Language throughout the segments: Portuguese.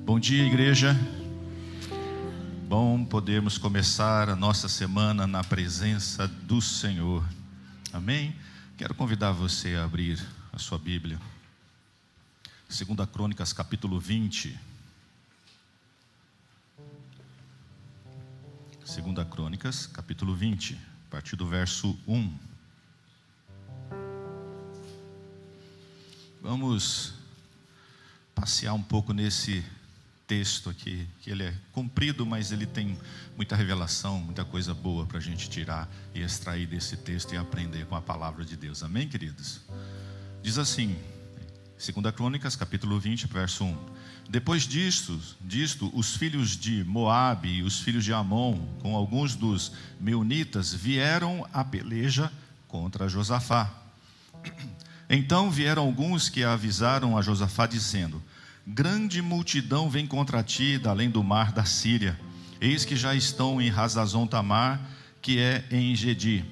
Bom dia, igreja. Bom podermos começar a nossa semana na presença do Senhor. Amém? Quero convidar você a abrir a sua Bíblia. 2 Crônicas, capítulo 20. 2 Crônicas, capítulo 20, a partir do verso 1. Vamos passear um pouco nesse texto aqui, que ele é comprido, mas ele tem muita revelação, muita coisa boa para a gente tirar e extrair desse texto e aprender com a palavra de Deus. Amém, queridos? Diz assim, 2 Crônicas, capítulo 20, verso 1. Depois disto, os filhos de Moabe e os filhos de Amon, com alguns dos meunitas, vieram à peleja contra Josafá. Então vieram alguns que avisaram a Josafá, dizendo: grande multidão vem contra ti da além do mar da Síria. Eis que já estão em Hazazon Tamar, que é em Gedi.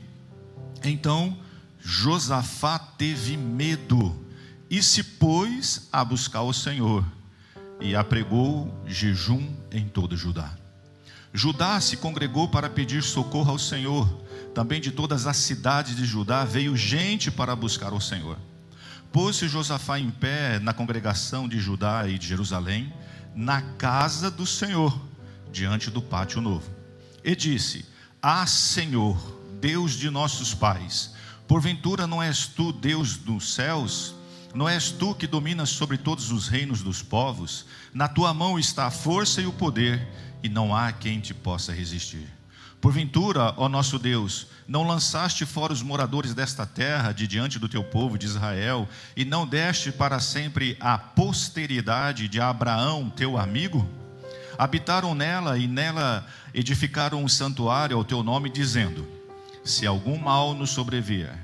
Então Josafá teve medo e se pôs a buscar o Senhor, e apregou jejum em todo Judá. Judá se congregou para pedir socorro ao Senhor. Também de todas as cidades de Judá veio gente para buscar o Senhor. Pôs-se Josafá em pé na congregação de Judá e de Jerusalém, na casa do Senhor, diante do pátio novo. E disse: Ah, Senhor, Deus de nossos pais, porventura não és tu Deus dos céus? Não és tu que dominas sobre todos os reinos dos povos? Na tua mão está a força e o poder, e não há quem te possa resistir. Porventura, ó nosso Deus, não lançaste fora os moradores desta terra de diante do teu povo de Israel, e não deste para sempre a posteridade de Abraão, teu amigo? Habitaram nela e nela edificaram um santuário ao teu nome, dizendo: se algum mal nos sobrevier,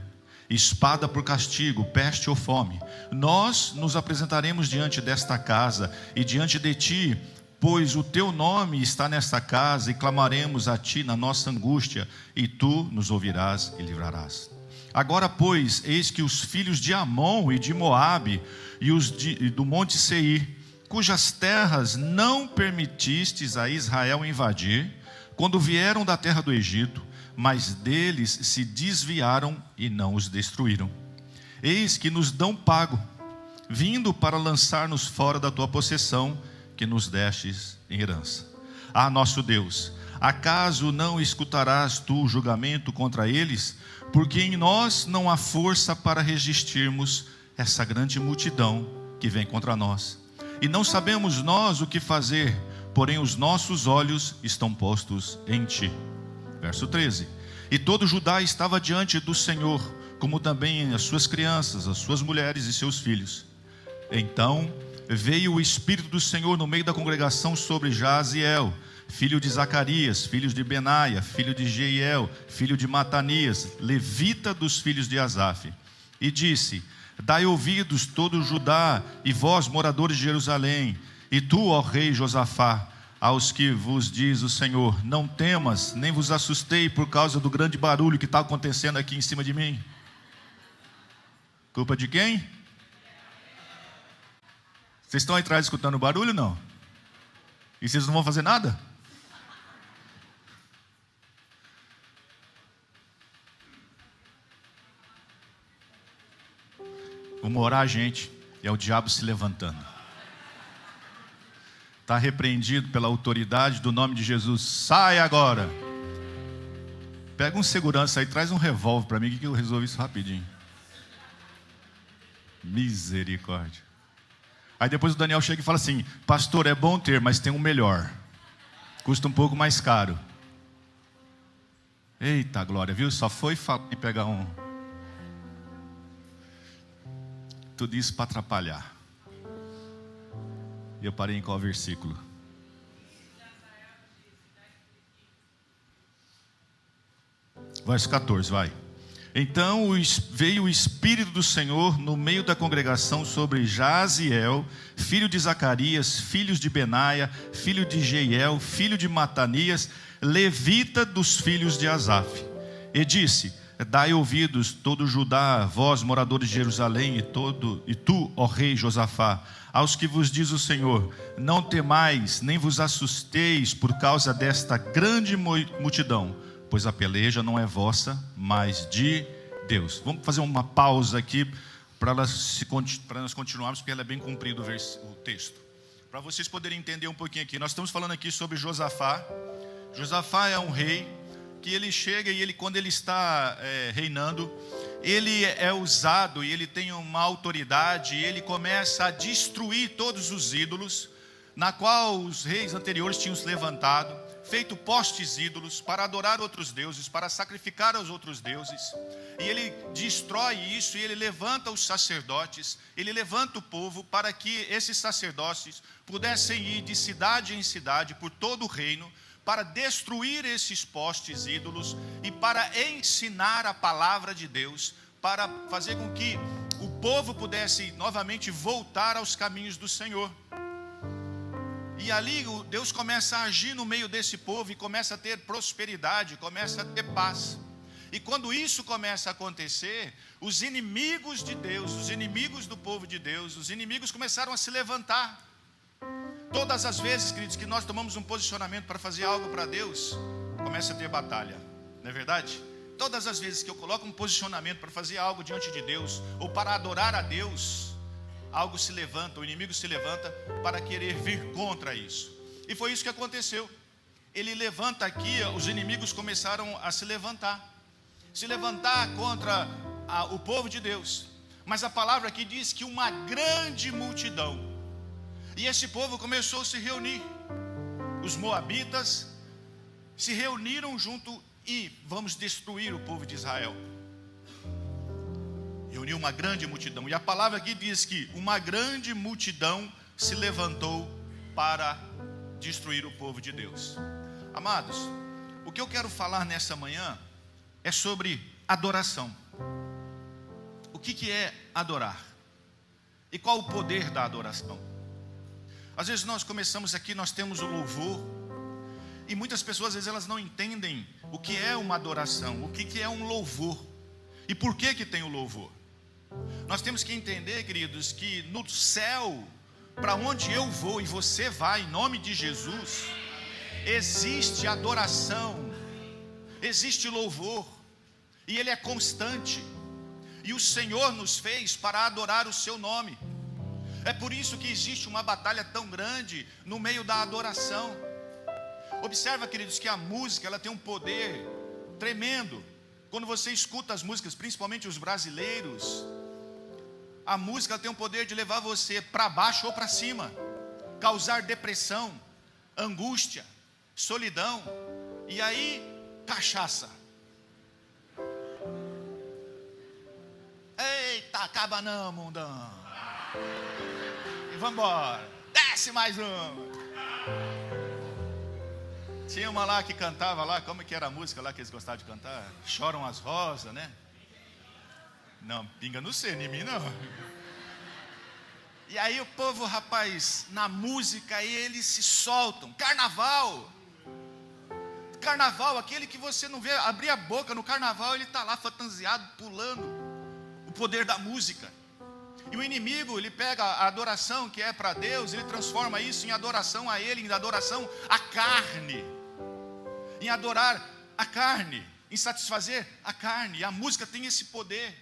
espada por castigo, peste ou fome, nós nos apresentaremos diante desta casa e diante de ti, pois o teu nome está nesta casa, e clamaremos a ti na nossa angústia, e tu nos ouvirás e livrarás. Agora, pois, eis que os filhos de Amon e de Moabe e os do monte Seir, cujas terras não permitistes a Israel invadir, quando vieram da terra do Egito, mas deles se desviaram e não os destruíram. Eis que nos dão pago, vindo para lançar-nos fora da tua possessão, que nos destes em herança. Ah, nosso Deus, acaso não escutarás tu o julgamento contra eles? Porque em nós não há força para resistirmos essa grande multidão que vem contra nós. E não sabemos nós o que fazer, porém os nossos olhos estão postos em ti. Verso 13. E todo Judá estava diante do Senhor, como também as suas crianças, as suas mulheres e seus filhos. Então veio o Espírito do Senhor no meio da congregação sobre Jaziel, filho de Zacarias, filho de Benaia, filho de Jeiel, filho de Matanias, levita dos filhos de Asaf. E disse: dai ouvidos todo Judá e vós, moradores de Jerusalém, e tu, ó rei Josafá, aos que vos diz o Senhor: não temas, nem vos assustei por causa do grande barulho que está acontecendo aqui em cima de mim. Culpa de quem? Vocês estão aí atrás escutando o barulho, não? E vocês não vão fazer nada? Vamos orar, gente. É o diabo se levantando. Está repreendido pela autoridade do nome de Jesus. Sai agora. Pega um segurança aí, traz um revólver para mim, que eu resolvo isso rapidinho. Misericórdia. Aí depois o Daniel chega e fala assim: pastor, é bom ter, mas tem um melhor. Custa um pouco mais caro. Eita glória, viu? Só foi falar e pegar um. Tudo isso para atrapalhar. E eu parei em qual versículo? Verso 14, vai. Então veio o Espírito do Senhor no meio da congregação sobre Jaziel, filho de Zacarias, filhos de Benaia, filho de Jeiel, filho de Matanias, levita dos filhos de Asaf. E disse: dai ouvidos todo Judá, vós moradores de Jerusalém, e tu, ó rei Josafá, aos que vos diz o Senhor: não temais, nem vos assusteis por causa desta grande multidão, pois a peleja não é vossa, mas de Deus. Vamos fazer uma pausa aqui para nós continuarmos, porque ela é bem comprido o texto. Para vocês poderem entender um pouquinho aqui, nós estamos falando aqui sobre Josafá. Josafá é um rei que ele chega e quando ele está reinando, ele é usado e ele tem uma autoridade, e ele começa a destruir todos os ídolos, na qual os reis anteriores tinham se levantado, feito postes ídolos para adorar outros deuses, para sacrificar aos outros deuses. E ele destrói isso, e ele levanta os sacerdotes, ele levanta o povo para que esses sacerdotes pudessem ir de cidade em cidade por todo o reino, para destruir esses postes ídolos e para ensinar a palavra de Deus, para fazer com que o povo pudesse novamente voltar aos caminhos do Senhor. E ali Deus começa a agir no meio desse povo e começa a ter prosperidade, começa a ter paz. E quando isso começa a acontecer, os inimigos de Deus, os inimigos do povo de Deus, os inimigos começaram a se levantar. Todas as vezes, queridos, que nós tomamos um posicionamento para fazer algo para Deus, começa a ter batalha, não é verdade? Todas as vezes que eu coloco um posicionamento para fazer algo diante de Deus, ou para adorar a Deus, algo se levanta, o inimigo se levanta para querer vir contra isso. E foi isso que aconteceu. Ele levanta aqui, os inimigos começaram a se levantar contra o povo de Deus. Mas a palavra aqui diz que uma grande multidão, e esse povo começou a se reunir. Os moabitas se reuniram junto e vamos destruir o povo de Israel. Reuniu uma grande multidão. E a palavra aqui diz que uma grande multidão se levantou para destruir o povo de Deus. Amados, o que eu quero falar nessa manhã é sobre adoração. O que é adorar? E qual o poder da adoração? Às vezes nós começamos aqui, nós temos o louvor, e muitas pessoas às vezes elas não entendem o que é uma adoração, o que é um louvor, e por que tem o louvor. Nós temos que entender, queridos, que no céu, para onde eu vou e você vai, em nome de Jesus, existe adoração, existe louvor, e ele é constante, e o Senhor nos fez para adorar o seu nome. É por isso que existe uma batalha tão grande no meio da adoração. Observa, queridos, que a música ela tem um poder tremendo. Quando você escuta as músicas, principalmente os brasileiros, a música ela tem um poder de levar você para baixo ou para cima, causar depressão, angústia, solidão, e aí cachaça. Eita, acaba não, mundão. E vamos embora. Desce mais um. Tinha uma lá que cantava lá, como que era a música lá que eles gostavam de cantar? Choram as rosas, né? Não, pinga no seno, em mim não. E aí o povo, rapaz, na música eles se soltam. Carnaval, aquele que você não vê abrir a boca no carnaval, ele está lá fantasiado, pulando. O poder da música. E o inimigo, ele pega a adoração que é para Deus, ele transforma isso em adoração a Ele, em adoração à carne, em adorar a carne, em satisfazer a carne. E a música tem esse poder.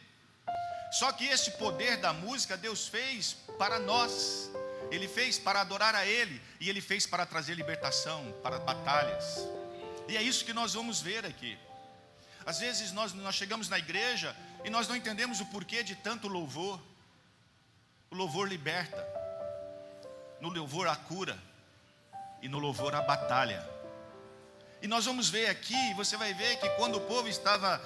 Só que esse poder da música Deus fez para nós. Ele fez para adorar a Ele, e Ele fez para trazer libertação, para batalhas. E é isso que nós vamos ver aqui. Às vezes nós chegamos na igreja e nós não entendemos o porquê de tanto louvor. O louvor liberta, no louvor a cura, e no louvor a batalha. E nós vamos ver aqui, você vai ver que quando o povo estava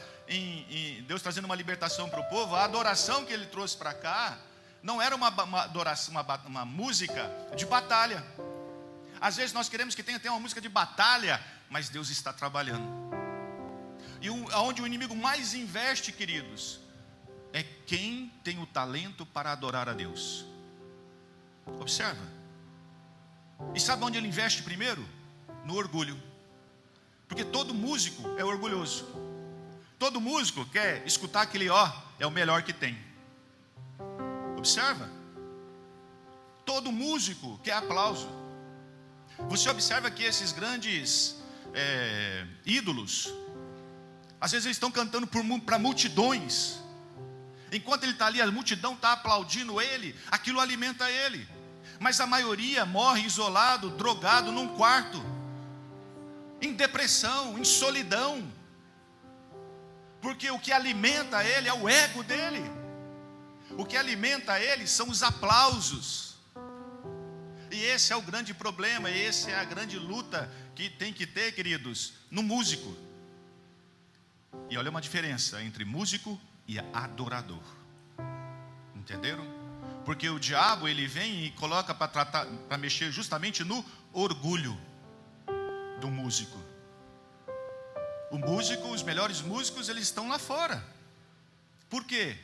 Deus trazendo uma libertação para o povo, a adoração que Ele trouxe para cá, não era uma adoração, uma música de batalha. Às vezes nós queremos que tenha até uma música de batalha, mas Deus está trabalhando. E onde o inimigo mais investe, queridos, é quem tem o talento para adorar a Deus. Observa. E sabe onde ele investe primeiro? No orgulho. Porque todo músico é orgulhoso. Todo músico quer escutar aquele é o melhor que tem. Observa. todo músico quer aplauso. Você observa que esses grandes ídolos, às vezes eles estão cantando para multidões. Enquanto ele está ali, a multidão está aplaudindo ele, aquilo alimenta ele. Mas a maioria morre isolado, drogado num quarto, em depressão, em solidão. Porque o que alimenta ele é o ego dele. O que alimenta ele são os aplausos. E esse é o grande problema, essa é a grande luta que tem que ter, queridos, no músico. E olha uma diferença entre músico e adorador. Entenderam? Porque o diabo, ele vem e coloca para mexer justamente no orgulho do músico. O músico, os melhores músicos, eles estão lá fora. Por quê?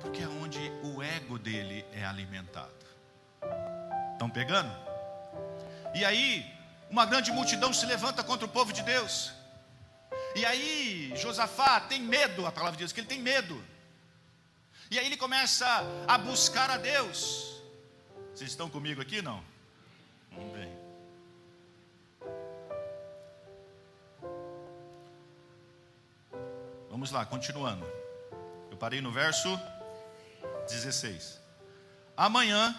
Porque é onde o ego dele é alimentado. Estão pegando? E aí, uma grande multidão se levanta contra o povo de Deus. E aí, Josafá tem medo, a palavra diz que ele tem medo. E aí ele começa a buscar a Deus. Vocês estão comigo aqui, não? Vamos ver. Vamos lá, continuando. Eu parei no verso 16. Amanhã,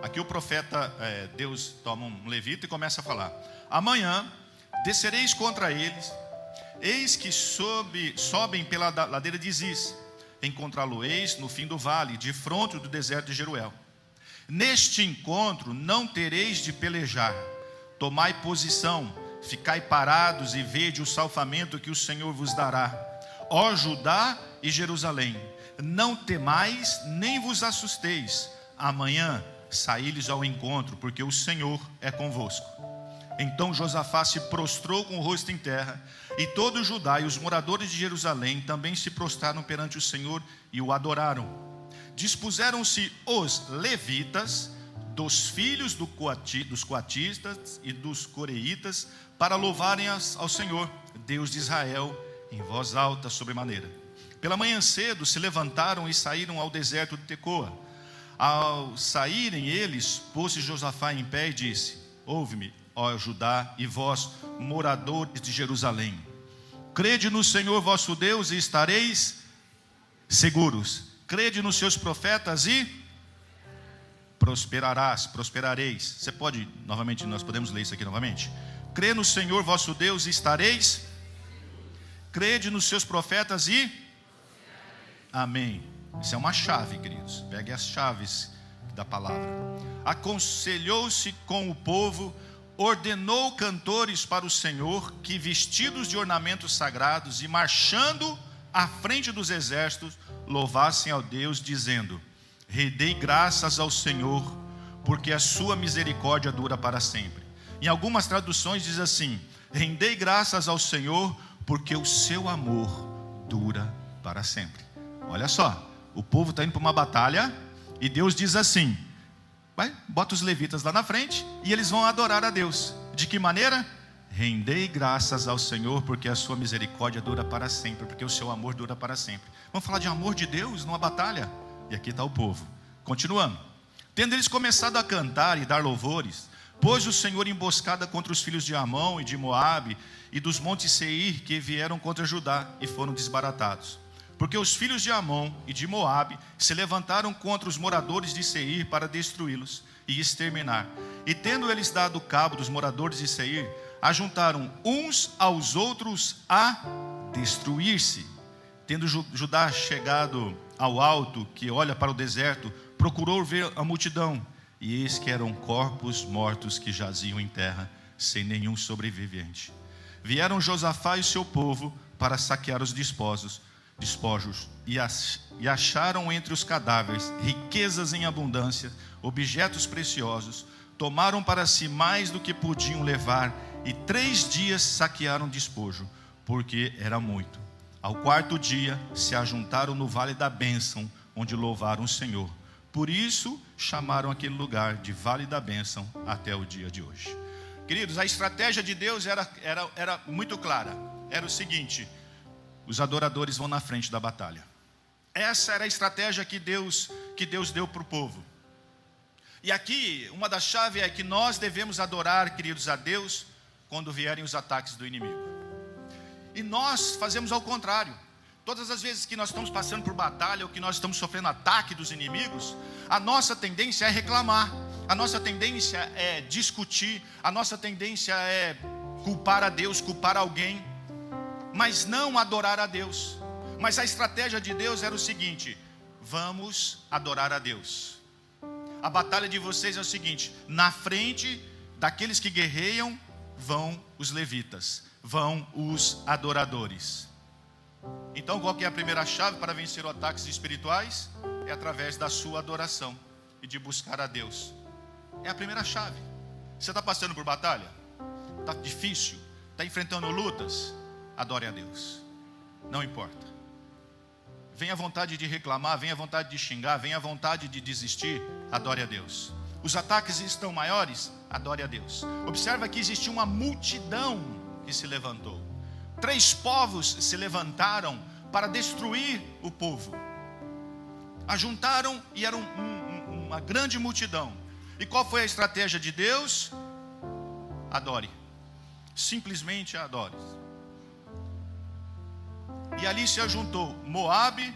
aqui o profeta, Deus toma um levita e começa a falar. Amanhã descereis contra eles, eis que sobem pela ladeira de Ziz, encontrá-lo-eis no fim do vale, de fronte do deserto de Jeruel. Neste encontro não tereis de pelejar, tomai posição, ficai parados e vede o salvamento que o Senhor vos dará. Ó Judá e Jerusalém, não temais nem vos assusteis, amanhã saí-lhes ao encontro, porque o Senhor é convosco. Então Josafá se prostrou com o rosto em terra, e todo o Judá e os moradores de Jerusalém também se prostraram perante o Senhor e o adoraram. Dispuseram-se os levitas, dos filhos dos coatistas e dos coreitas, para louvarem ao Senhor, Deus de Israel, em voz alta sobremaneira. Pela manhã cedo se levantaram e saíram ao deserto de Tecoa. Ao saírem eles, pôs-se Josafá em pé e disse: ouve-me, ó Judá, e vós, moradores de Jerusalém, crede no Senhor vosso Deus e estareis seguros. Crede nos seus profetas e prosperareis. Você pode, novamente, nós podemos ler isso aqui novamente? Crê no Senhor vosso Deus e estareis. Crede nos seus profetas e amém. Isso é uma chave, queridos. Pegue as chaves da palavra. Aconselhou-se com o povo, ordenou cantores para o Senhor, que vestidos de ornamentos sagrados e marchando à frente dos exércitos, louvassem ao Deus, dizendo: rendei graças ao Senhor, porque a sua misericórdia dura para sempre. Em algumas traduções diz assim: rendei graças ao Senhor, porque o seu amor dura para sempre. Olha só, o povo está indo para uma batalha, e Deus diz assim: bota os levitas lá na frente, e eles vão adorar a Deus. De que maneira? Rendei graças ao Senhor, porque a sua misericórdia dura para sempre, porque o seu amor dura para sempre. Vamos falar de amor de Deus numa batalha? E aqui está o povo. Continuando. Tendo eles começado a cantar e dar louvores, pôs o Senhor emboscada contra os filhos de Amon e de Moabe e dos montes Seir, que vieram contra Judá e foram desbaratados. Porque os filhos de Amon e de Moabe se levantaram contra os moradores de Seir para destruí-los e exterminar. E tendo eles dado cabo dos moradores de Seir, ajuntaram uns aos outros a destruir-se. Tendo Judá chegado ao alto, que olha para o deserto, procurou ver a multidão, e eis que eram corpos mortos que jaziam em terra, sem nenhum sobrevivente. Vieram Josafá e seu povo para saquear os despojos, e acharam entre os cadáveres riquezas em abundância, objetos preciosos. Tomaram para si mais do que podiam levar, e 3 dias saquearam despojo, porque era muito. Ao 4º dia se ajuntaram no vale da bênção, onde louvaram o Senhor. Por isso chamaram aquele lugar de Vale da Bênção até o dia de hoje. Queridos, a estratégia de Deus era muito clara. Era o seguinte: os adoradores vão na frente da batalha. Essa era a estratégia que Deus deu para o povo. E aqui, uma das chaves é que nós devemos adorar, queridos, a Deus quando vierem os ataques do inimigo. E nós fazemos ao contrário. Todas as vezes que nós estamos passando por batalha ou que nós estamos sofrendo ataque dos inimigos, a nossa tendência é reclamar, a nossa tendência é discutir, a nossa tendência é culpar a Deus, culpar alguém, mas não adorar a Deus. Mas a estratégia de Deus era o seguinte: vamos adorar a Deus. A batalha de vocês é o seguinte: na frente daqueles que guerreiam vão os levitas, vão os adoradores. Então qual que é a primeira chave para vencer os ataques espirituais? É através da sua adoração e de buscar a Deus. É a primeira chave. Você está passando por batalha? Está difícil? Está enfrentando lutas? Adore a Deus. Não importa. Vem a vontade de reclamar, vem a vontade de xingar, vem a vontade de desistir, adore a Deus. Os ataques estão maiores, adore a Deus. Observa que existiu uma multidão que se levantou. 3 povos se levantaram para destruir o povo. Ajuntaram e eram uma grande multidão. E qual foi a estratégia de Deus? Adore. Simplesmente adore. E ali se ajuntou Moabe,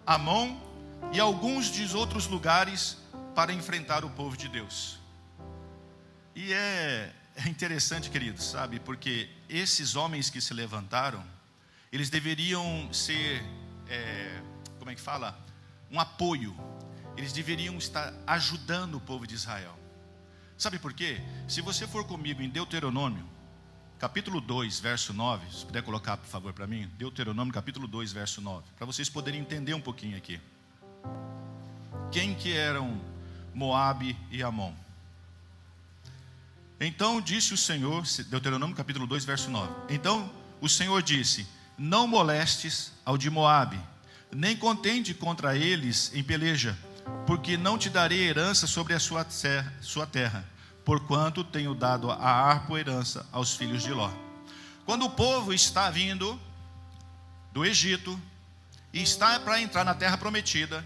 Amon e alguns dos outros lugares para enfrentar o povo de Deus. E é interessante, queridos, sabe? Porque esses homens que se levantaram, eles deveriam ser, como é que fala? Um apoio. Eles deveriam estar ajudando o povo de Israel. Sabe por quê? Se você for comigo em Deuteronômio, capítulo 2, verso 9, se puder colocar, por favor, para mim. Deuteronômio, capítulo 2, verso 9. Para vocês poderem entender um pouquinho aqui. Quem que eram Moabe e Amon? Então disse o Senhor, Deuteronômio capítulo 2, verso 9. Então o Senhor disse: não molestes ao de Moabe, nem contende contra eles em peleja, porque não te darei herança sobre a sua terra, porquanto tenho dado a Ar por herança aos filhos de Ló. Quando o povo está vindo do Egito e está para entrar na terra prometida,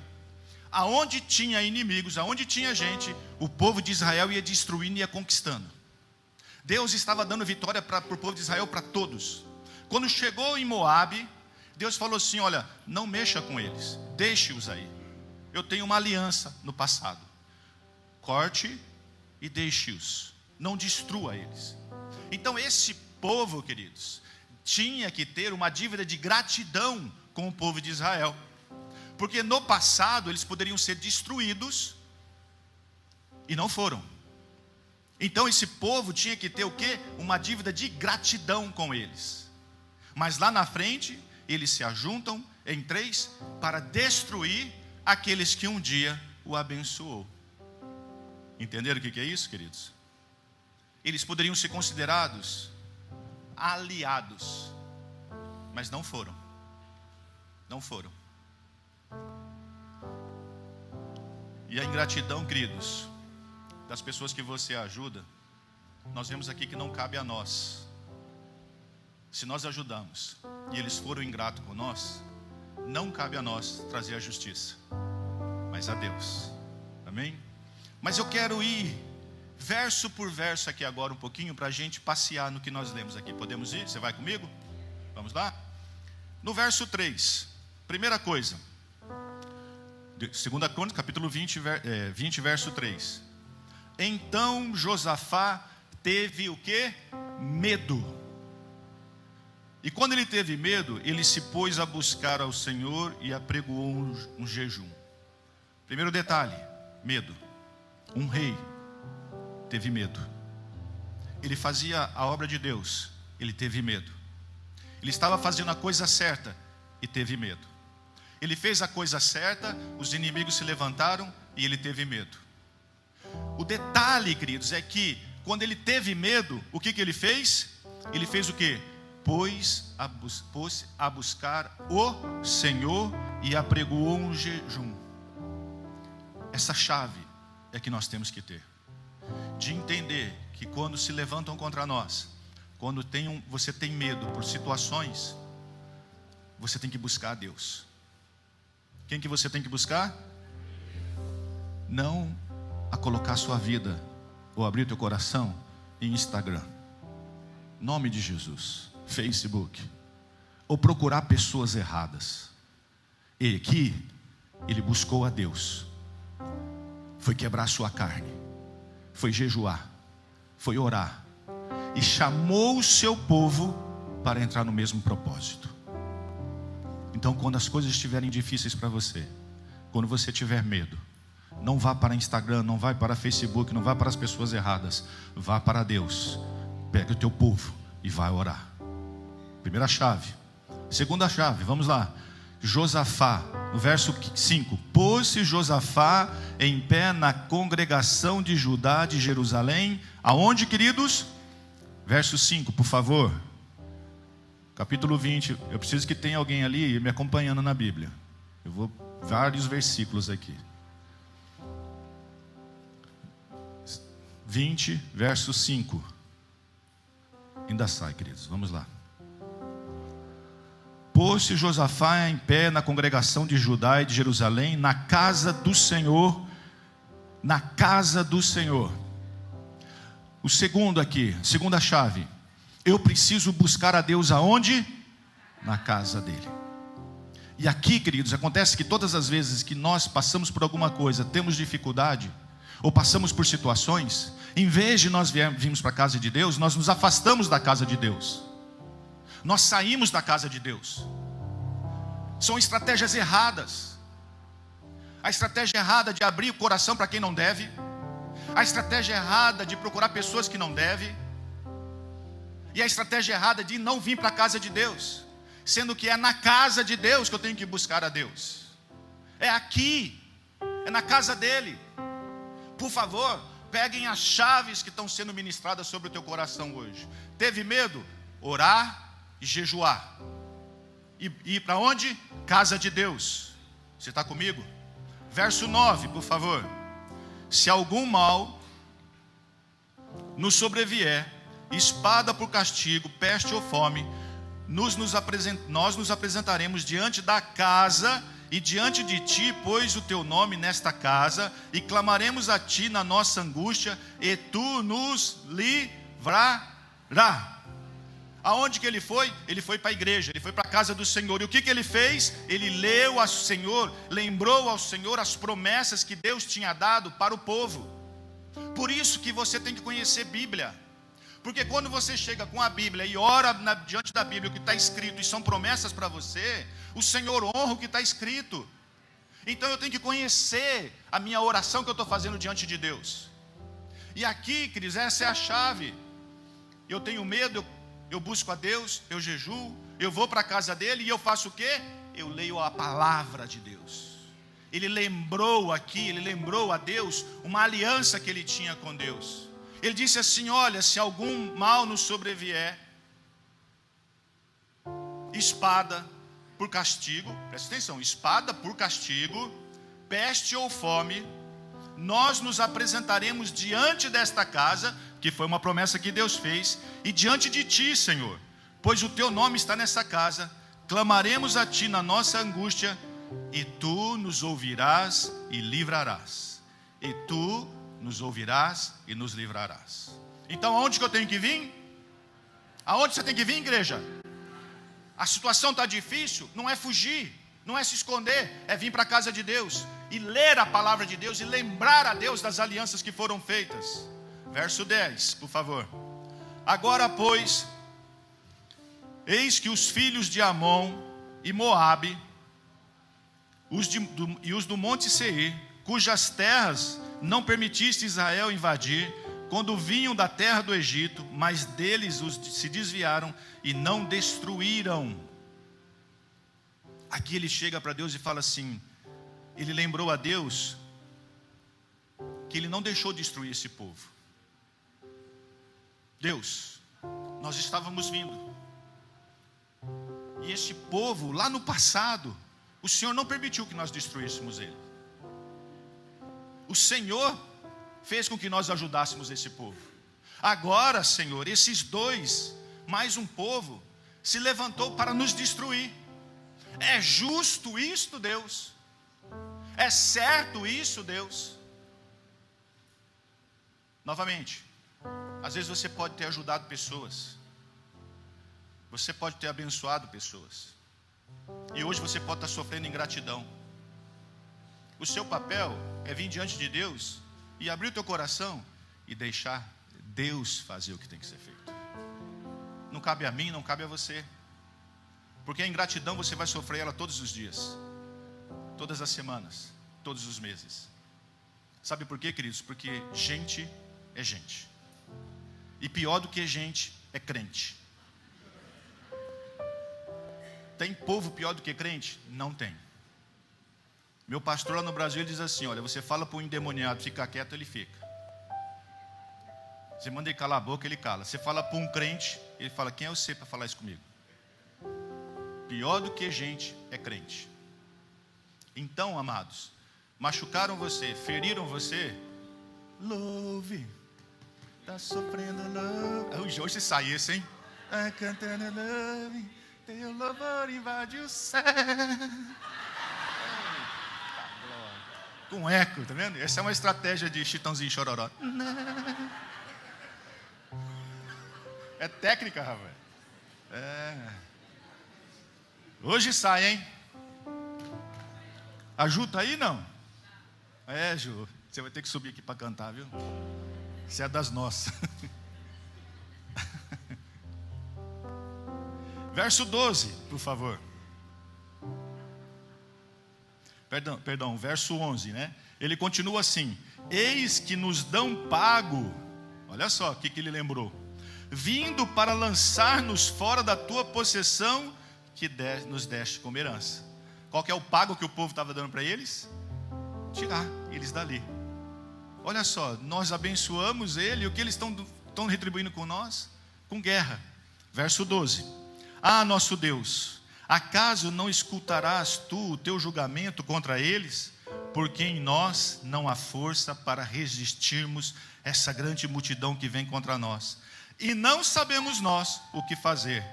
aonde tinha inimigos, aonde tinha gente, o povo de Israel ia destruindo e ia conquistando. Deus estava dando vitória para o povo de Israel, para todos. Quando chegou em Moabe, Deus falou assim: olha, não mexa com eles, deixe-os aí. Eu tenho uma aliança no passado. Corte e deixe-os, não destrua eles. Então esse povo, queridos, tinha que ter uma dívida de gratidão com o povo de Israel. Porque no passado eles poderiam ser destruídos e não foram. Então esse povo tinha que ter o quê? Uma dívida de gratidão com eles. Mas lá na frente, eles se ajuntam em 3 para destruir aqueles que um dia o abençoou. Entenderam o que é isso, queridos? Eles poderiam ser considerados aliados, mas não foram. Não foram. E a ingratidão, queridos, das pessoas que você ajuda, nós vemos aqui que não cabe a nós. Se nós ajudamos e eles foram ingratos com nós, não cabe a nós trazer a justiça, mas a Deus. Amém? Mas eu quero ir verso por verso aqui agora um pouquinho, para a gente passear no que nós lemos aqui. Podemos ir? Você vai comigo? Vamos lá? No verso 3, primeira coisa, 2 Crônicas, capítulo 20, verso 3. Então Josafá teve o quê? Medo. E quando ele teve medo, ele se pôs a buscar ao Senhor e apregoou um jejum. Primeiro detalhe, medo. Um rei teve medo. Ele fazia a obra de Deus, ele teve medo. Ele estava fazendo a coisa certa e teve medo. Ele fez a coisa certa, os inimigos se levantaram e ele teve medo. O detalhe, queridos, é que quando ele teve medo, o que ele fez? Ele fez o quê? Pôs a buscar o Senhor e apregoou um jejum. Essa chave é que nós temos que ter, de entender que quando se levantam contra nós, quando você tem medo por situações, você tem que buscar a Deus. Quem que você tem que buscar? Não a colocar a sua vida, ou abrir o teu coração em Instagram, nome de Jesus, Facebook, ou procurar pessoas erradas. E aqui, ele buscou a Deus, foi quebrar sua carne, foi jejuar, foi orar, e chamou o seu povo para entrar no mesmo propósito. Então, quando as coisas estiverem difíceis para você, quando você tiver medo, não vá para Instagram, não vá para Facebook, não vá para as pessoas erradas, vá para Deus, pega o teu povo e vai orar. Primeira chave. Segunda chave, vamos lá. Josafá, no verso 5: pôs-se Josafá em pé na congregação de Judá de Jerusalém. Aonde, queridos? Verso 5, por favor. Capítulo 20, eu preciso que tenha alguém ali me acompanhando na Bíblia. Eu vou vários versículos aqui. 20, verso 5. Ainda sai, queridos, vamos lá. Pôs-se Josafá em pé na congregação de Judá e de Jerusalém, na casa do Senhor, na casa do Senhor. O segundo aqui, segunda chave. Eu preciso buscar a Deus aonde? Na casa dele. E aqui, queridos, acontece que todas as vezes que nós passamos por alguma coisa, temos dificuldade, ou passamos por situações, em vez de nós virmos para a casa de Deus, nós nos afastamos da casa de Deus. Nós saímos da casa de Deus. São estratégias erradas. A estratégia errada de abrir o coração para quem não deve. A estratégia errada de procurar pessoas que não devem. E a estratégia errada de não vir para a casa de Deus, sendo que é na casa de Deus que eu tenho que buscar a Deus. É aqui, é na casa dele. Por favor, peguem as chaves que estão sendo ministradas sobre o teu coração hoje. Teve medo? Orar e jejuar. E ir para onde? Casa de Deus. Você está comigo? Verso 9, por favor. Se algum mal nos sobrevier, espada por castigo, peste ou fome, nós nos apresentaremos diante da casa e diante de ti, pois o teu nome nesta casa, e clamaremos a ti na nossa angústia, e tu nos livrarás. Aonde que ele foi? Ele foi para a igreja, ele foi para a casa do Senhor. E o que ele fez? Ele leu ao Senhor, lembrou ao Senhor as promessas que Deus tinha dado para o povo. Por isso que você tem que conhecer Bíblia. Porque quando você chega com a Bíblia e ora diante da Bíblia o que está escrito e são promessas para você, o Senhor honra o que está escrito. Então eu tenho que conhecer a minha oração que eu estou fazendo diante de Deus. E aqui, queridos, essa é a chave. Eu tenho medo, eu busco a Deus, eu jejuo, eu vou para a casa dele e eu faço o quê? Eu leio a palavra de Deus. Ele lembrou a Deus uma aliança que ele tinha com Deus. Ele disse assim: olha, se algum mal nos sobrevier, espada por castigo, presta atenção, espada por castigo, peste ou fome, nós nos apresentaremos diante desta casa, que foi uma promessa que Deus fez, e diante de ti, Senhor, pois o teu nome está nessa casa, clamaremos a ti na nossa angústia, e tu nos ouvirás e livrarás. E tu nos ouvirás e nos livrarás. Então aonde que eu tenho que vir? Aonde você tem que vir, igreja? A situação está difícil, não é fugir, não é se esconder, é vir para a casa de Deus e ler a palavra de Deus e lembrar a Deus das alianças que foram feitas. Verso 10, por favor. Agora, pois, eis que os filhos de Amon e Moabe, os do monte Seir, cujas terras não permitiste Israel invadir, quando vinham da terra do Egito, mas deles se desviaram e não destruíram. Aqui ele chega para Deus e fala assim, ele lembrou a Deus que ele não deixou destruir esse povo. Deus, nós estávamos vindo, e esse povo lá no passado, o Senhor não permitiu que nós destruíssemos ele. O Senhor fez com que nós ajudássemos esse povo. Agora, Senhor, esses dois, mais um povo, se levantou para nos destruir. É justo isto, Deus? É certo isso, Deus? Novamente, às vezes você pode ter ajudado pessoas, você pode ter abençoado pessoas, e hoje você pode estar sofrendo ingratidão. O seu papel é vir diante de Deus e abrir o teu coração e deixar Deus fazer o que tem que ser feito. Não cabe a mim, não cabe a você. Porque a ingratidão você vai sofrer ela todos os dias, todas as semanas, todos os meses. Sabe por quê, queridos? Porque gente é gente. E pior do que gente é crente. Tem povo pior do que crente? Não tem. Meu pastor lá no Brasil, ele diz assim, olha, você fala para um endemoniado ficar quieto, ele fica. Você manda ele calar a boca, ele cala. Você fala para um crente, ele fala, quem é você para falar isso comigo? Pior do que gente é crente. Então, amados, machucaram você, feriram você, louve, está sofrendo louve. Hoje sai esse, hein? Tá cantando louve, teu louvor invade o céu. Com eco, tá vendo? Essa é uma estratégia de Chitãozinho e Chororó. É técnica, rapaz. Hoje sai, hein? A Ju tá aí, não? Ju, você vai ter que subir aqui para cantar, viu? Você é das nossas. Verso 12, por favor. Perdão, verso 11, né? Ele continua assim: eis que nos dão pago. Olha só o que ele lembrou: vindo para lançar-nos fora da tua possessão, que nos deste como herança. Qual que é o pago que o povo estava dando para eles? Tirar eles dali. Olha só, nós abençoamos ele, e o que eles estão retribuindo com nós? Com guerra. Verso 12: ah, nosso Deus, acaso não escutarás tu o teu julgamento contra eles? Porque em nós não há força para resistirmos essa grande multidão que vem contra nós. E não sabemos nós o que fazer,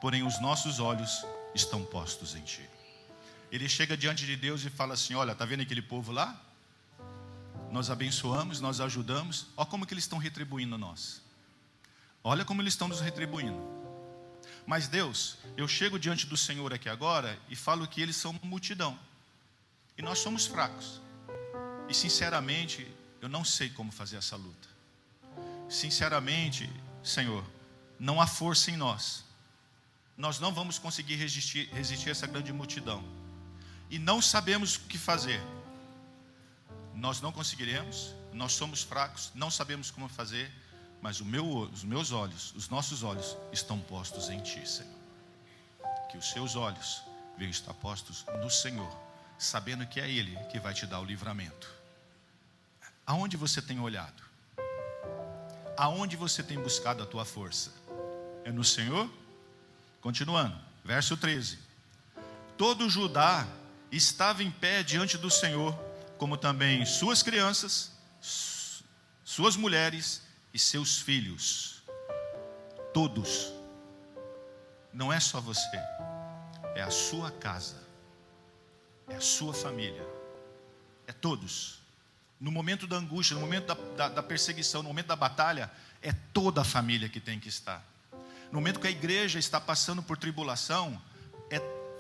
porém os nossos olhos estão postos em ti. Ele chega diante de Deus e fala assim: olha, está vendo aquele povo lá? Nós abençoamos, nós ajudamos. Olha como que eles estão retribuindo nós. Olha como eles estão nos retribuindo. Mas Deus, eu chego diante do Senhor aqui agora e falo que eles são uma multidão. E nós somos fracos. E sinceramente, eu não sei como fazer essa luta. Sinceramente, Senhor, não há força em nós. Nós não vamos conseguir resistir a essa grande multidão. E não sabemos o que fazer. Nós não conseguiremos, nós somos fracos, não sabemos como fazer. Mas os meus olhos, os nossos olhos estão postos em ti, Senhor. Que os seus olhos venham estar postos no Senhor, sabendo que é Ele que vai te dar o livramento. Aonde você tem olhado? Aonde você tem buscado a tua força? É no Senhor? Continuando, verso 13: todo Judá estava em pé diante do Senhor, como também suas crianças, suas mulheres e seus filhos. Todos. Não é só você, é a sua casa, é a sua família, é todos. No momento da angústia, no momento da perseguição, no momento da batalha, é toda a família que tem que estar. No momento que a igreja está passando por tribulação, é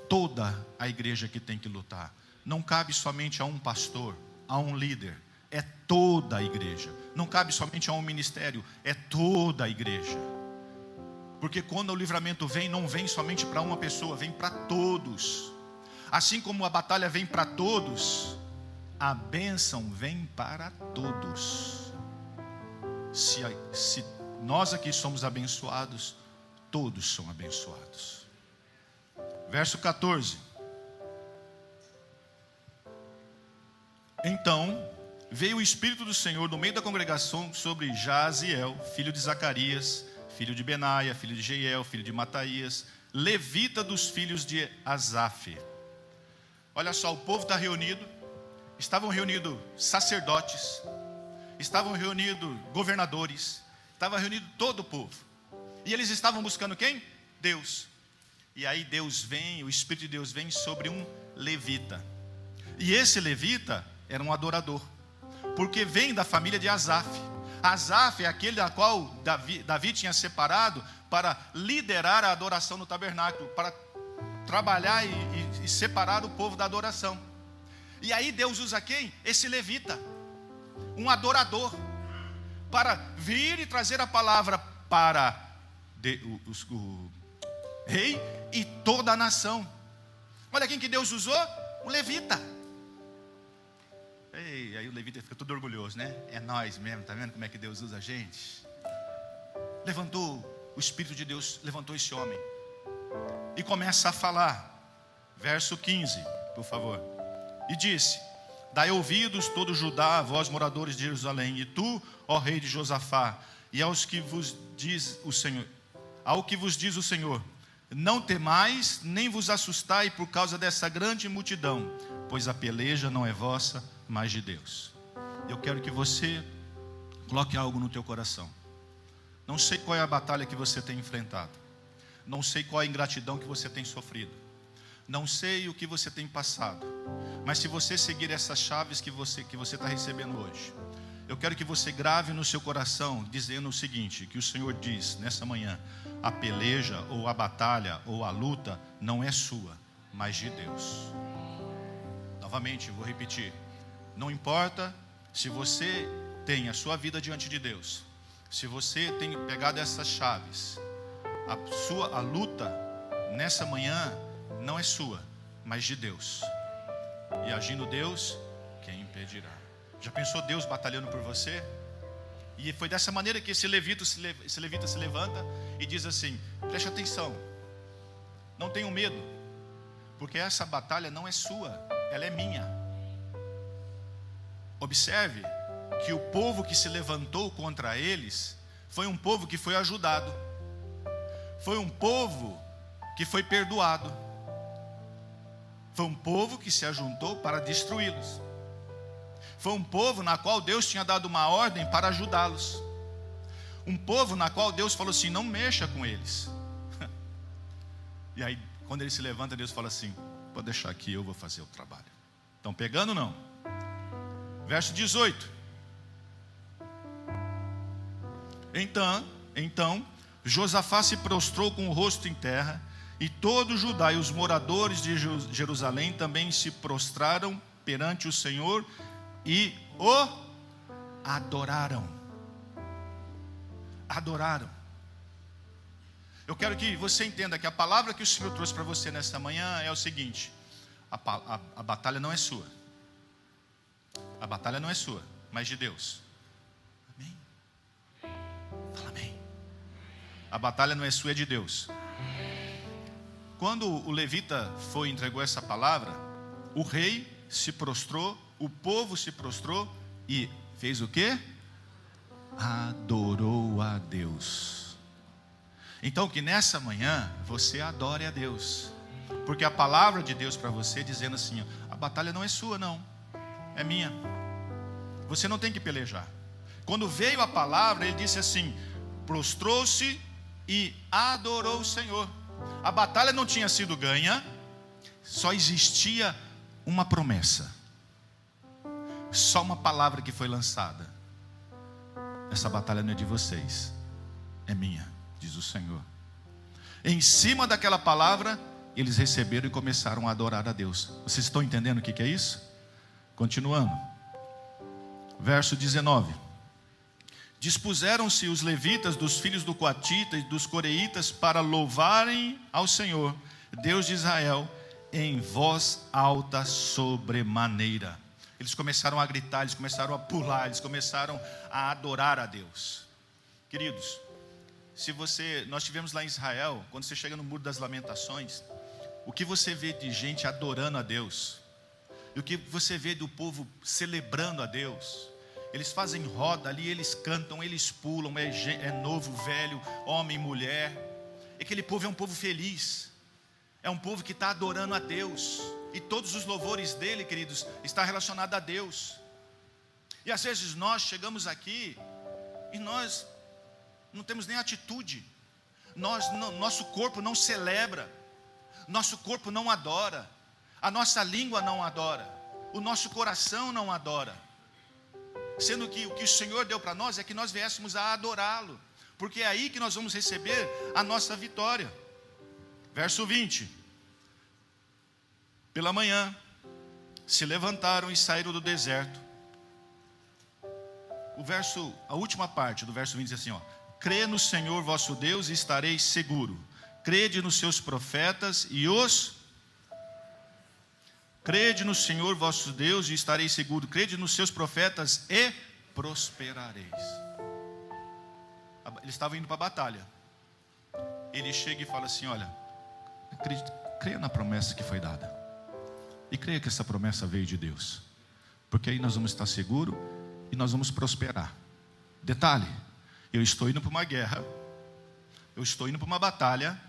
toda a igreja que tem que lutar. Não cabe somente a um pastor, a um líder. É toda a igreja. Não cabe somente a um ministério, é toda a igreja. Porque quando o livramento vem, não vem somente para uma pessoa, vem para todos. Assim como a batalha vem para todos, a bênção vem para todos. Se nós aqui somos abençoados, todos são abençoados. Verso 14: então veio o Espírito do Senhor no meio da congregação sobre Jaziel, filho de Zacarias, filho de Benaia, filho de Jeiel, filho de Mataías, levita dos filhos de Asaf. Olha só, o povo está reunido. Estavam reunidos sacerdotes, estavam reunidos governadores, estava reunido todo o povo. E eles estavam buscando quem? Deus. E aí Deus vem, o Espírito de Deus vem sobre um levita. E esse levita era um adorador, porque vem da família de Asaf. Asaf é aquele da qual Davi tinha separado para liderar a adoração no tabernáculo, para trabalhar e separar o povo da adoração. E aí Deus usa quem? Esse levita, um adorador, para vir e trazer a palavra para o rei e toda a nação. Olha quem que Deus usou? O levita. E aí o levita fica todo orgulhoso, né? É nós mesmo, tá vendo como é que Deus usa a gente? O Espírito de Deus levantou esse homem e começa a falar. Verso 15, por favor. E disse: dai ouvidos todo Judá, vós moradores de Jerusalém, e tu, ó rei de Josafá, e ao que vos diz o Senhor, não temais, nem vos assustai por causa dessa grande multidão, pois a peleja não é vossa, mas de Deus. Eu quero que você coloque algo no teu coração. Não sei qual é a batalha que você tem enfrentado, não sei qual é a ingratidão que você tem sofrido, não sei o que você tem passado, mas se você seguir essas chaves que você está recebendo hoje, eu quero que você grave no seu coração, dizendo o seguinte, que o Senhor diz nessa manhã: a peleja, ou a batalha, ou a luta, não é sua, mas de Deus. Novamente, vou repetir. Não importa se você tem a sua vida diante de Deus, se você tem pegado essas chaves, a luta nessa manhã não é sua, mas de Deus. E agindo Deus, quem impedirá? Já pensou Deus batalhando por você? E foi dessa maneira que esse levita se levanta e diz assim: preste atenção, não tenham medo, porque essa batalha não é sua, ela é minha. Observe que o povo que se levantou contra eles foi um povo que foi ajudado, foi um povo que foi perdoado, foi um povo que se ajuntou para destruí-los, foi um povo na qual Deus tinha dado uma ordem para ajudá-los, um povo na qual Deus falou assim: não mexa com eles. E aí quando ele se levanta, Deus fala assim: pode deixar aqui, eu vou fazer o trabalho. Estão pegando ou não? Verso 18. Então Josafá se prostrou com o rosto em terra, e todo Judá e os moradores de Jerusalém também se prostraram perante o Senhor e o adoraram. Adoraram. Eu quero que você entenda que a palavra que o Senhor trouxe para você nesta manhã é o seguinte: a batalha não é sua. A batalha não é sua, mas de Deus. Amém? Fala amém. A batalha não é sua, é de Deus. Quando o levita foi e entregou essa palavra, o rei se prostrou, o povo se prostrou e fez o quê? Adorou a Deus. Então que nessa manhã você adore a Deus, porque a palavra de Deus para você dizendo assim: a batalha não é sua não, é minha. Você não tem que pelejar. Quando veio a palavra, ele disse assim: prostrou-se e adorou o Senhor. A batalha não tinha sido ganha, só existia uma promessa, só uma palavra que foi lançada: essa batalha não é de vocês, é minha, diz o Senhor. Em cima daquela palavra, eles receberam e começaram a adorar a Deus. Vocês estão entendendo o que é isso? Continuando, verso 19. Dispuseram-se os levitas dos filhos do Coatita e dos Coreitas para louvarem ao Senhor, Deus de Israel, em voz alta sobremaneira. Eles começaram a gritar, eles começaram a pular, eles começaram a adorar a Deus. Queridos, nós estivemos lá em Israel, quando você chega no Muro das Lamentações, o que você vê de gente adorando a Deus, e o que você vê do povo celebrando a Deus. Eles fazem roda ali, eles cantam, eles pulam, é novo, velho, homem, mulher. Aquele povo é um povo feliz, é um povo que está adorando a Deus, e todos os louvores dele, queridos, está relacionado a Deus. E às vezes nós chegamos aqui e nós não temos nem atitude, nosso corpo não celebra, nosso corpo não adora, a nossa língua não adora, o nosso coração não adora. Sendo que o que o Senhor deu para nós é que nós viéssemos a adorá-lo, porque é aí que nós vamos receber a nossa vitória. Verso 20. Pela manhã, se levantaram e saíram do deserto. A última parte do verso 20 diz assim, crê no Senhor vosso Deus e estareis seguro. Crede nos seus profetas e Crede no Senhor vosso Deus e estareis seguro. Crede nos seus profetas e prosperareis. Eles estavam indo para a batalha. Ele chega e fala assim, olha, creia na promessa que foi dada. E creia que essa promessa veio de Deus. Porque aí nós vamos estar seguros e nós vamos prosperar. Detalhe, eu estou indo para uma guerra. Eu estou indo para uma batalha.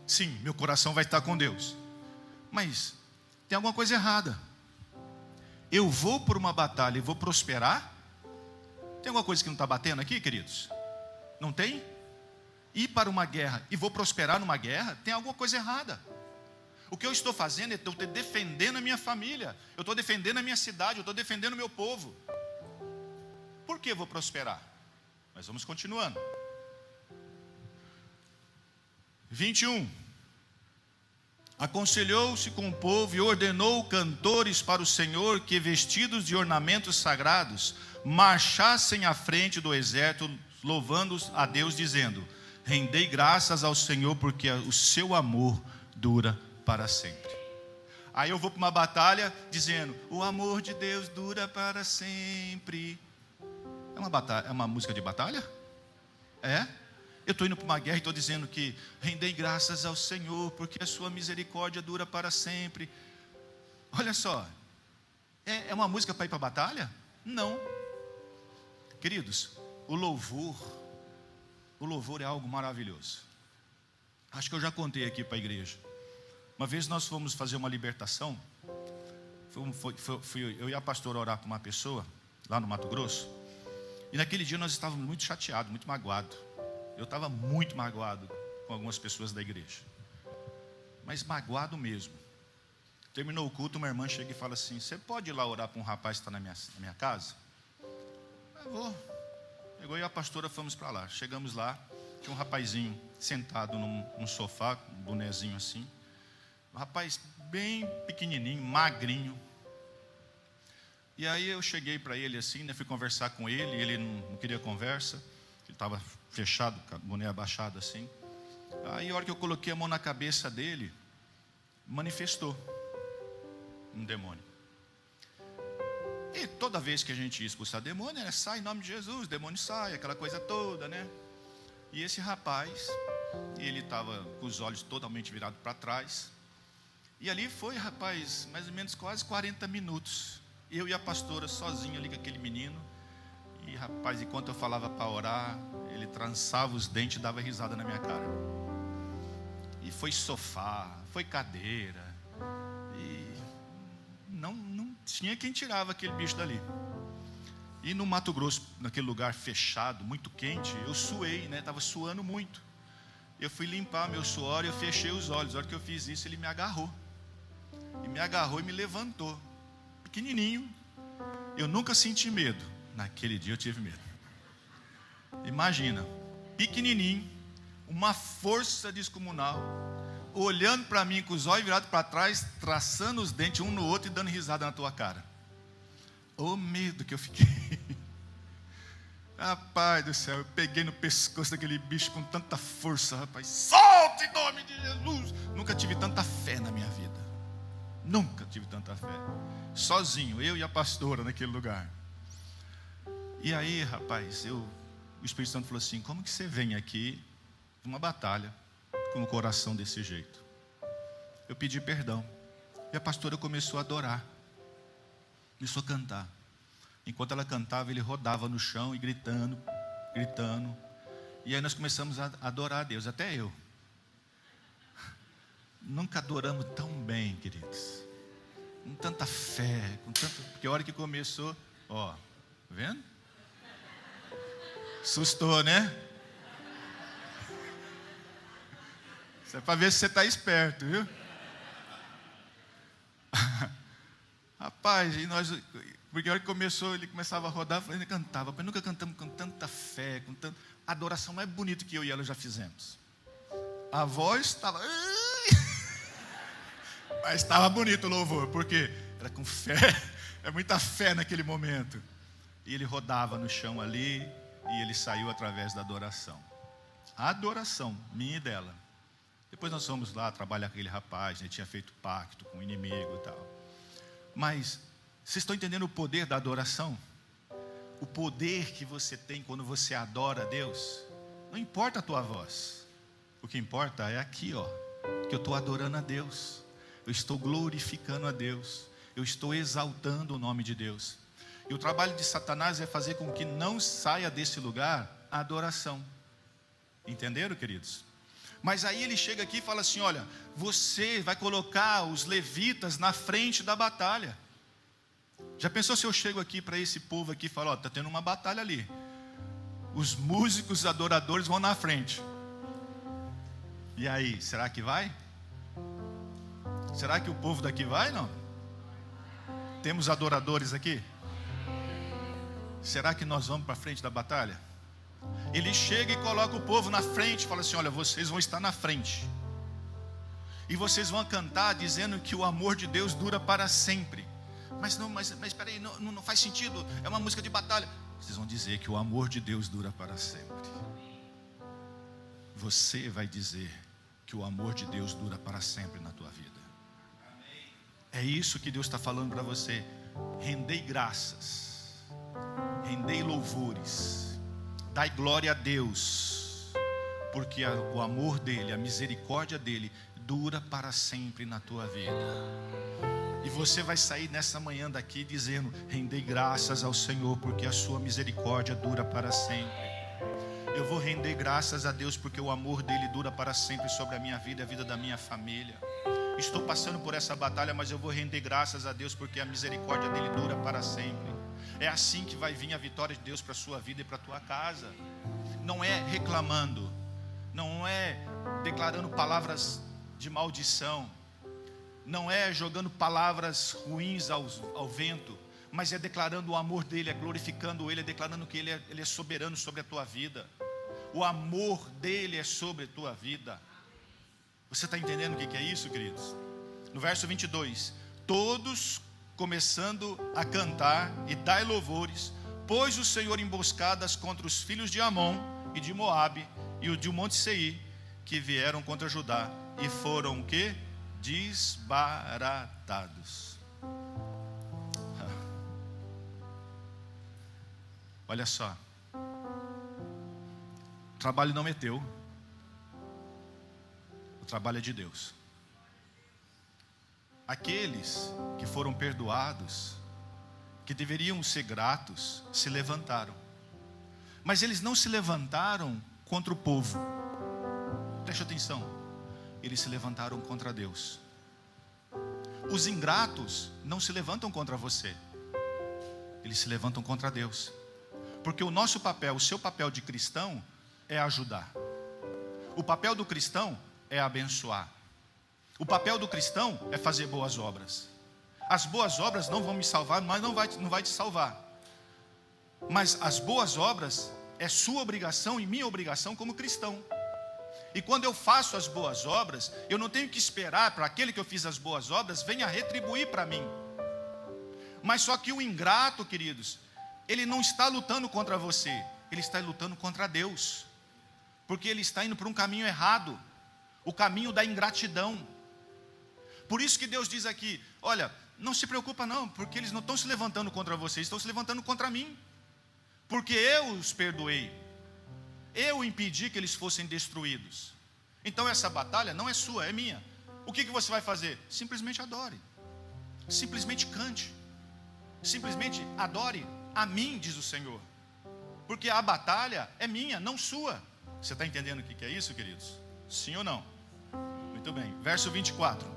Sim, meu coração vai estar com Deus. Mas tem alguma coisa errada. Eu vou por uma batalha e vou prosperar? Tem alguma coisa que não está batendo aqui, queridos? Não tem? Ir para uma guerra e vou prosperar numa guerra? Tem alguma coisa errada. O que eu estou fazendo é estou defendendo a minha família. Eu estou defendendo a minha cidade. Eu estou defendendo o meu povo. Por que vou prosperar? Mas vamos continuando. 21. Aconselhou-se com o povo e ordenou cantores para o Senhor que, vestidos de ornamentos sagrados, marchassem à frente do exército, louvando a Deus, dizendo: rendei graças ao Senhor, porque o seu amor dura para sempre. Aí eu vou para uma batalha dizendo: o amor de Deus dura para sempre. É uma música de batalha? É? Eu estou indo para uma guerra e estou dizendo que rendei graças ao Senhor, porque a sua misericórdia dura para sempre. Olha só, é uma música para ir para a batalha? Não. Queridos, o louvor é algo maravilhoso. Acho que eu já contei aqui para a igreja. Uma vez nós fomos fazer uma libertação. Fui eu e a pastora orar para uma pessoa, lá no Mato Grosso. E naquele dia nós estávamos muito chateados, muito magoados. Eu estava muito magoado com algumas pessoas da igreja. Mas magoado mesmo. Terminou o culto, uma irmã chega e fala assim: você pode ir lá orar para um rapaz que está na minha casa? Eu vou. Pegou e a pastora, fomos para lá. Chegamos lá, tinha um rapazinho sentado num sofá, um bonezinho assim. Um rapaz bem pequenininho, magrinho. E aí eu cheguei para ele assim, né, fui conversar com ele, ele não queria conversa. Ele estava fechado, com a boné abaixado assim. Aí a hora que eu coloquei a mão na cabeça dele, manifestou um demônio. E toda vez que a gente ia expulsar demônio, sai em nome de Jesus, demônio sai, aquela coisa toda, né? E esse rapaz, ele estava com os olhos totalmente virados para trás. E ali foi, rapaz, mais ou menos quase 40 minutos. Eu e a pastora sozinho ali com aquele menino. E rapaz, enquanto eu falava para orar, ele trançava os dentes e dava risada na minha cara. E foi sofá, foi cadeira. E não tinha quem tirava aquele bicho dali. E no Mato Grosso, naquele lugar fechado, muito quente, eu suei, né? Estava suando muito. Eu fui limpar meu suor e eu fechei os olhos. Na hora que eu fiz isso, ele me agarrou. E me agarrou e me levantou. Pequenininho. Eu nunca senti medo. Naquele dia eu tive medo. Imagina, pequenininho, uma força descomunal, olhando para mim com os olhos virados para trás, traçando os dentes um no outro e dando risada na tua cara. O medo que eu fiquei. Rapaz do céu, eu peguei no pescoço daquele bicho com tanta força, rapaz. Solta em nome de Jesus. Nunca tive tanta fé na minha vida. Nunca tive tanta fé. Sozinho, eu e a pastora naquele lugar. E aí, rapaz, o Espírito Santo falou assim: como que você vem aqui numa batalha com o coração desse jeito? Eu pedi perdão. E a pastora começou a adorar. Começou a cantar. Enquanto ela cantava, ele rodava no chão e gritando. E aí nós começamos a adorar a Deus, até eu. Nunca adoramos tão bem, queridos. Com tanta fé, porque a hora que começou, tá vendo? Assustou, né? Isso é para ver se você está esperto, viu? Rapaz, e nós Porque a hora que começou, ele começava a rodar, ele cantava. Mas nunca cantamos com tanta fé, com tanta... A adoração mais bonita que eu e ela já fizemos. A voz estava... Mas estava bonito o louvor, porque era com fé. É muita fé naquele momento. E ele rodava no chão ali, e ele saiu através da adoração. A adoração, minha e dela. Depois nós fomos lá trabalhar com aquele rapaz, ele tinha feito pacto com o inimigo e tal. Mas, vocês estão entendendo o poder da adoração? O poder que você tem quando você adora a Deus. Não importa a tua voz. O que importa é aqui, ó. Que eu estou adorando a Deus. Eu estou glorificando a Deus. Eu estou exaltando o nome de Deus. E o trabalho de Satanás é fazer com que não saia desse lugar a adoração. Entenderam, queridos? Mas aí ele chega aqui e fala assim, olha, você vai colocar os levitas na frente da batalha. Já pensou se eu chego aqui para esse povo aqui e falo, ó, está tendo uma batalha ali. Os músicos, os adoradores vão na frente. E aí, será que vai? Será que o povo daqui vai, não? Temos adoradores aqui? Será que nós vamos para frente da batalha? Ele chega e coloca o povo na frente, fala assim, olha, vocês vão estar na frente. E vocês vão cantar dizendo que o amor de Deus dura para sempre. Mas espera aí, não faz sentido, é uma música de batalha. Vocês vão dizer que o amor de Deus dura para sempre. Você vai dizer que o amor de Deus dura para sempre na tua vida. É isso que Deus está falando para você. Rendei graças, rendei louvores, dai glória a Deus, porque o amor dele, a misericórdia dele dura para sempre na tua vida. E você vai sair nessa manhã daqui dizendo, rendei graças ao Senhor, porque a sua misericórdia dura para sempre. Eu vou render graças a Deus, porque o amor dele dura para sempre sobre a minha vida e a vida da minha família. Estou passando por essa batalha, mas eu vou render graças a Deus, porque a misericórdia dele dura para sempre. É assim que vai vir a vitória de Deus para a sua vida e para a tua casa. Não é reclamando, não é declarando palavras de maldição, não é jogando palavras ruins ao vento, mas é declarando o amor dele, é glorificando ele, é declarando que ele é soberano sobre a tua vida. O amor dele é sobre a tua vida. Você está entendendo o que é isso, queridos? No verso 22, todos começando a cantar e dai louvores, pôs o Senhor emboscadas contra os filhos de Amon e de Moabe e o de Monte Seir, que vieram contra Judá, e foram o quê? Desbaratados. Olha só, o trabalho não é teu, o trabalho é de Deus. Aqueles que foram perdoados, que deveriam ser gratos, se levantaram. Mas eles não se levantaram contra o povo. Preste atenção. Eles se levantaram contra Deus. Os ingratos não se levantam contra você. Eles se levantam contra Deus. Porque o nosso papel, o seu papel de cristão é ajudar. O papel do cristão é abençoar. O papel do cristão é fazer boas obras. As boas obras não vão me salvar, mas não vai te salvar. Mas as boas obras é sua obrigação e minha obrigação como cristão. E quando eu faço as boas obras, eu não tenho que esperar para aquele que eu fiz as boas obras venha retribuir para mim. Mas só que o ingrato, queridos, ele não está lutando contra você, ele está lutando contra Deus. Porque ele está indo por um caminho errado, o caminho da ingratidão. Por isso que Deus diz aqui, olha, não se preocupa não, porque eles não estão se levantando contra você, estão se levantando contra mim. Porque eu os perdoei, eu impedi que eles fossem destruídos. Então essa batalha não é sua, é minha. O que você vai fazer? Simplesmente adore, simplesmente cante, simplesmente adore a mim, diz o Senhor. Porque a batalha é minha, não sua. Você está entendendo o que é isso, queridos? Sim ou não? Muito bem, verso 24.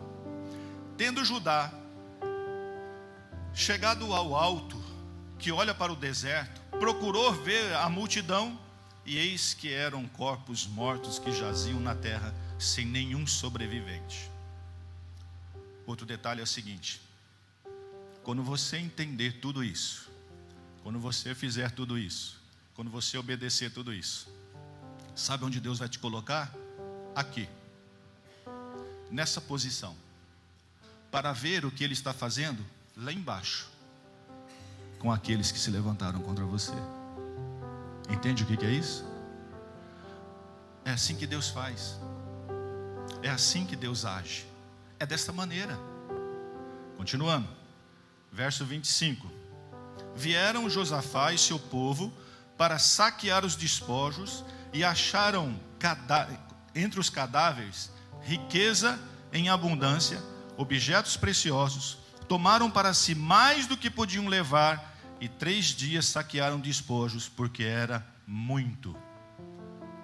Tendo Judá chegado ao alto, que olha para o deserto, procurou ver a multidão, e eis que eram corpos mortos que jaziam na terra, sem nenhum sobrevivente. Outro detalhe é o seguinte: Quando você entender tudo isso, quando você fizer tudo isso, quando você obedecer tudo isso, sabe onde Deus vai te colocar? Aqui, nessa posição, para ver o que Ele está fazendo lá embaixo, com aqueles que se levantaram contra você. Entende o que é isso? É assim que Deus faz, é assim que Deus age, é desta maneira. Continuando, verso 25: vieram Josafá e seu povo para saquear os despojos, e acharam entre os cadáveres riqueza em abundância, objetos preciosos. Tomaram para si mais do que podiam levar, e 3 dias saquearam despojos, porque era muito.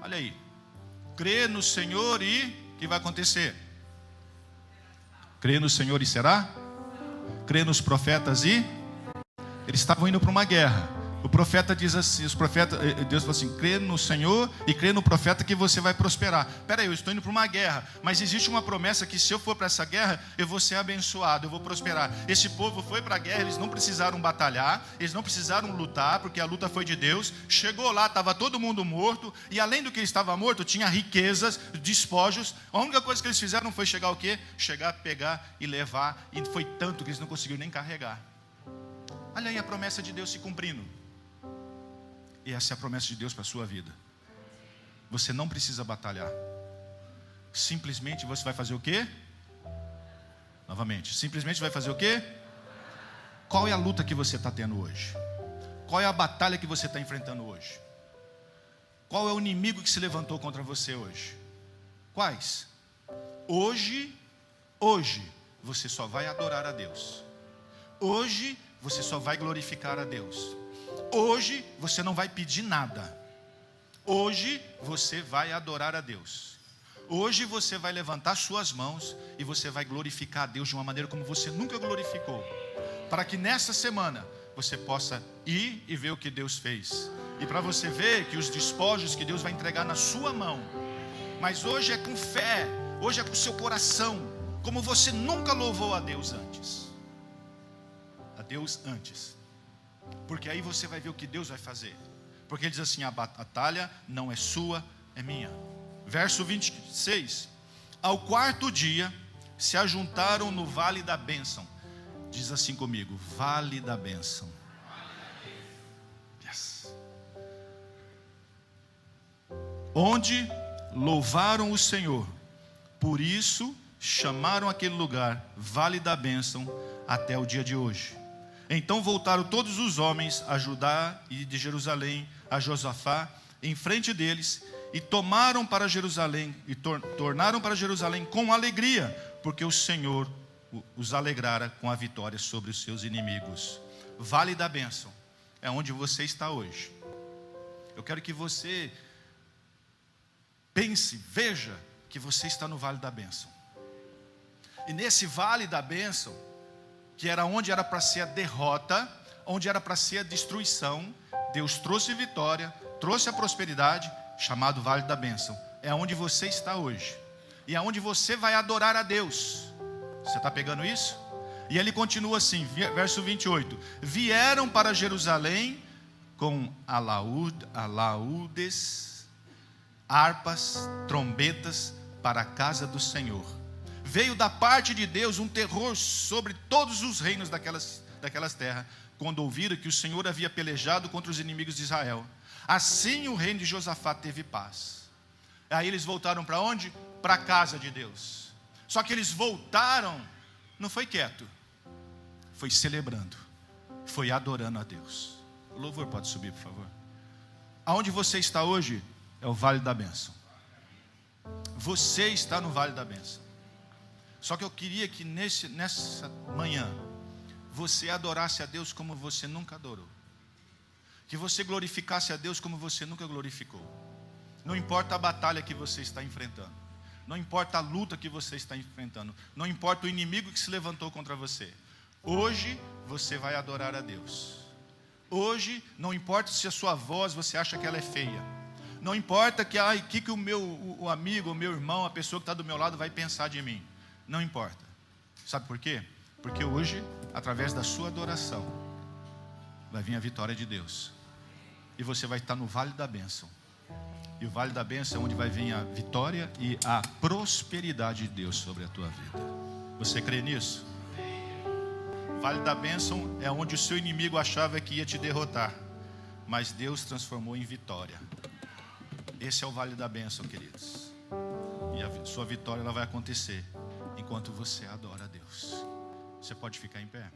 Olha aí, crê no Senhor e o que vai acontecer? Crê no Senhor e será? Crê nos profetas e? Eles estavam indo para uma guerra. O profeta diz assim, Deus falou assim: crê no Senhor e crê no profeta que você vai prosperar. Espera aí, eu estou indo para uma guerra, mas existe uma promessa que se eu for para essa guerra, eu vou ser abençoado, eu vou prosperar. Esse povo foi para a guerra, eles não precisaram batalhar, eles não precisaram lutar, porque a luta foi de Deus. Chegou lá, estava todo mundo morto, e além do que estava morto, tinha riquezas, despojos. A única coisa que eles fizeram foi chegar o quê? Chegar, pegar e levar, e foi tanto que eles não conseguiram nem carregar. Olha aí a promessa de Deus se cumprindo. E essa é a promessa de Deus para a sua vida. Você não precisa batalhar. Simplesmente você vai fazer o quê? Novamente, simplesmente vai fazer o quê? Qual é a luta que você está tendo hoje? Qual é a batalha que você está enfrentando hoje? Qual é o inimigo que se levantou contra você hoje? Quais? Hoje, você só vai adorar a Deus. Hoje, você só vai glorificar a Deus. Hoje você não vai pedir nada. Hoje você vai adorar a Deus. Hoje você vai levantar suas mãos e você vai glorificar a Deus de uma maneira como você nunca glorificou. Para que nessa semana você possa ir e ver o que Deus fez. E para você ver que os despojos que Deus vai entregar na sua mão. Mas hoje é com fé, hoje é com o seu coração, como você nunca louvou a Deus antes. A Deus antes. Porque aí você vai ver o que Deus vai fazer. Porque ele diz assim: a batalha não é sua, é minha. Verso 26: ao 4º dia se ajuntaram no vale da bênção. Diz assim comigo: vale da bênção. Yes. Onde louvaram o Senhor. Por isso chamaram aquele lugar vale da bênção até o dia de hoje. Então voltaram todos os homens a Judá e de Jerusalém a Josafá em frente deles, e tomaram para Jerusalém e tornaram para Jerusalém com alegria, porque o Senhor os alegrara com a vitória sobre os seus inimigos. Vale da bênção é onde você está hoje. Eu quero que você pense, veja que você está no vale da bênção. E nesse vale da bênção, que era onde era para ser a derrota, onde era para ser a destruição, Deus trouxe vitória, trouxe a prosperidade, chamado Vale da Bênção. É onde você está hoje. E é onde você vai adorar a Deus. Você está pegando isso? E ele continua assim, verso 28. Vieram para Jerusalém com alaúdes, harpas, trombetas para a casa do Senhor. Veio da parte de Deus um terror sobre todos os reinos daquelas terras, quando ouviram que o Senhor havia pelejado contra os inimigos de Israel. Assim o reino de Josafá teve paz. Aí eles voltaram para onde? Para a casa de Deus. Só que eles voltaram, não foi quieto, foi celebrando, foi adorando a Deus. O louvor pode subir, por favor. Aonde você está hoje é o Vale da Bênção. Você está no Vale da Bênção. Só que eu queria que nessa manhã você adorasse a Deus como você nunca adorou. Que você glorificasse a Deus como você nunca glorificou. Não importa a batalha que você está enfrentando. Não importa a luta que você está enfrentando. Não importa o inimigo que se levantou contra você. Hoje você vai adorar a Deus. Hoje não importa se a sua voz você acha que ela é feia. Não importa que o meu amigo, o meu irmão, a pessoa que está do meu lado vai pensar de mim. Não importa. Sabe por quê? Porque hoje, através da sua adoração, vai vir a vitória de Deus. E você vai estar no Vale da Bênção. E o Vale da Bênção é onde vai vir a vitória e a prosperidade de Deus sobre a tua vida. Você crê nisso? O Vale da Bênção é onde o seu inimigo achava que ia te derrotar, mas Deus transformou em vitória. Esse é o Vale da Bênção, queridos. E a sua vitória ela vai acontecer enquanto você adora a Deus. Você pode ficar em pé?